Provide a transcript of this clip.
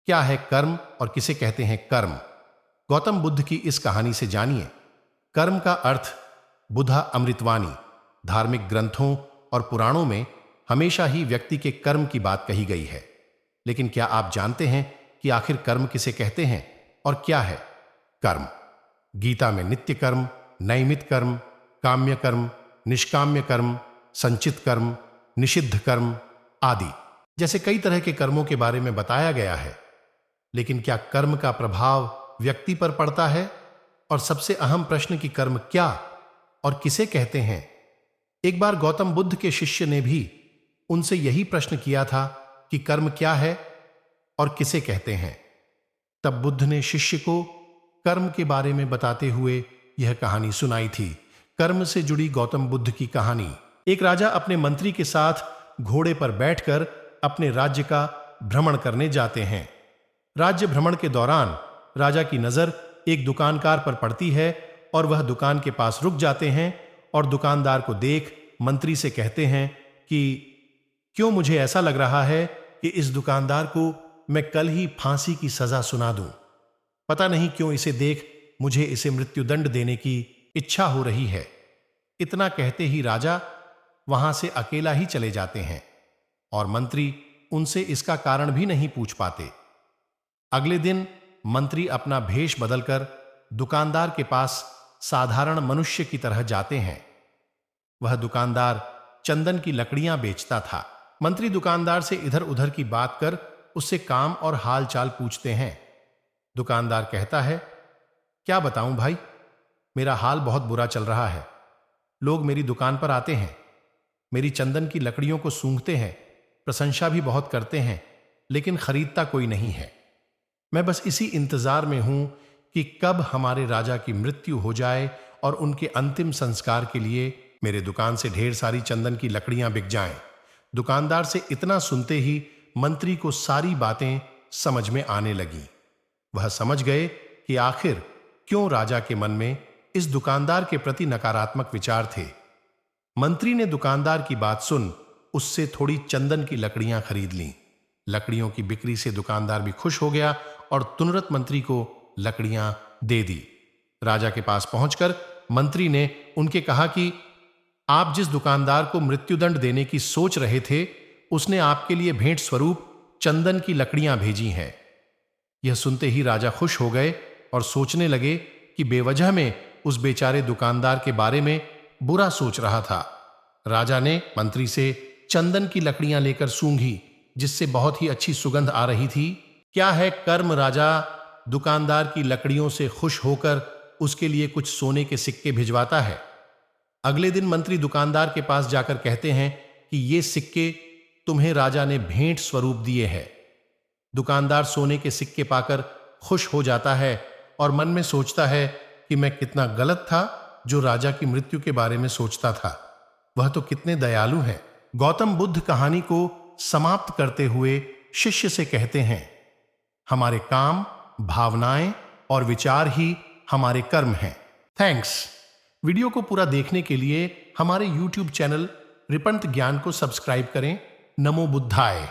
क्या है कर्म और किसे कहते हैं कर्म? गौतम बुद्ध की इस कहानी से जानिए। कर्म का अर्थ बुद्धा अमृतवाणी, धार्मिक ग्रंथों और पुराणों में हमेशा ही व्यक्ति के कर्म की बात कही गई है। लेकिन क्या आप जानते हैं कि आखिर कर्म किसे कहते हैं और क्या है कर्म? गीता में नित्य कर्म, नैमित कर्म, काम्य कर्म, निष्काम्य कर्म, संचित कर्म, निषिद्ध कर्म आदि जैसे कई तरह के कर्मों के बारे में बताया गया है। लेकिन क्या कर्म का प्रभाव व्यक्ति पर पड़ता है? और सबसे अहम प्रश्न कि कर्म क्या और किसे कहते हैं? एक बार गौतम बुद्ध के शिष्य ने भी उनसे यही प्रश्न किया था कि कर्म क्या है और किसे कहते हैं। तब बुद्ध ने शिष्य को कर्म के बारे में बताते हुए यह कहानी सुनाई थी। कर्म से जुड़ी गौतम बुद्ध की कहानी। एक राजा अपने मंत्री के साथ घोड़े पर बैठकर अपने राज्य का भ्रमण करने जाते हैं। राज्य भ्रमण के दौरान राजा की नजर एक दुकानदार पर पड़ती है और वह दुकान के पास रुक जाते हैं और दुकानदार को देख मंत्री से कहते हैं कि क्यों मुझे ऐसा लग रहा है कि इस दुकानदार को मैं कल ही फांसी की सजा सुना दूं। पता नहीं क्यों इसे देख मुझे इसे मृत्युदंड देने की इच्छा हो रही है। इतना कहते ही राजा वहां से अकेला ही चले जाते हैं और मंत्री उनसे इसका कारण भी नहीं पूछ पाते। अगले दिन मंत्री अपना भेष बदलकर दुकानदार के पास साधारण मनुष्य की तरह जाते हैं। वह दुकानदार चंदन की लकड़ियां बेचता था। मंत्री दुकानदार से इधर उधर की बात कर उससे काम और हाल चाल पूछते हैं। दुकानदार कहता है, क्या बताऊं भाई, मेरा हाल बहुत बुरा चल रहा है। लोग मेरी दुकान पर आते हैं, मेरी चंदन की लकड़ियों को सूंघते हैं, प्रशंसा भी बहुत करते हैं, लेकिन खरीदता कोई नहीं है। मैं बस इसी इंतजार में हूं कि कब हमारे राजा की मृत्यु हो जाए और उनके अंतिम संस्कार के लिए मेरे दुकान से ढेर सारी चंदन की लकड़ियां बिक जाएं। दुकानदार से इतना सुनते ही मंत्री को सारी बातें समझ में आने लगी। वह समझ गए कि आखिर क्यों राजा के मन में इस दुकानदार के प्रति नकारात्मक विचार थे। मंत्री ने दुकानदार की बात सुन उससे थोड़ी चंदन की लकड़ियां खरीद लीं। लकड़ियों की बिक्री से दुकानदार भी खुश हो गया और तुरंत मंत्री को लकड़ियां दे दी। राजा के पास पहुंचकर मंत्री ने उनके कहा कि आप जिस दुकानदार को मृत्युदंड देने की सोच रहे थे, उसने आपके लिए भेंट स्वरूप चंदन की लकड़ियां भेजी हैं। यह सुनते ही राजा खुश हो गए और सोचने लगे कि बेवजह में उस बेचारे दुकानदार के बारे में बुरा सोच रहा था। राजा ने मंत्री से चंदन की लकड़ियां लेकर सूंघी, जिससे बहुत ही अच्छी सुगंध आ रही थी। क्या है कर्म? राजा दुकानदार की लकड़ियों से खुश होकर उसके लिए कुछ सोने के सिक्के भिजवाता है। अगले दिन मंत्री दुकानदार के पास जाकर कहते हैं कि ये सिक्के तुम्हें राजा ने भेंट स्वरूप दिए हैं। दुकानदार सोने के सिक्के पाकर खुश हो जाता है और मन में सोचता है कि मैं कितना गलत था जो राजा की मृत्यु के बारे में सोचता था। वह तो कितने दयालु हैं। गौतम बुद्ध कहानी को समाप्त करते हुए शिष्य से कहते हैं, हमारे काम, भावनाएं और विचार ही हमारे कर्म हैं। थैंक्स। वीडियो को पूरा देखने के लिए हमारे YouTube चैनल रिपंत ज्ञान को सब्सक्राइब करें। नमो बुद्धाय।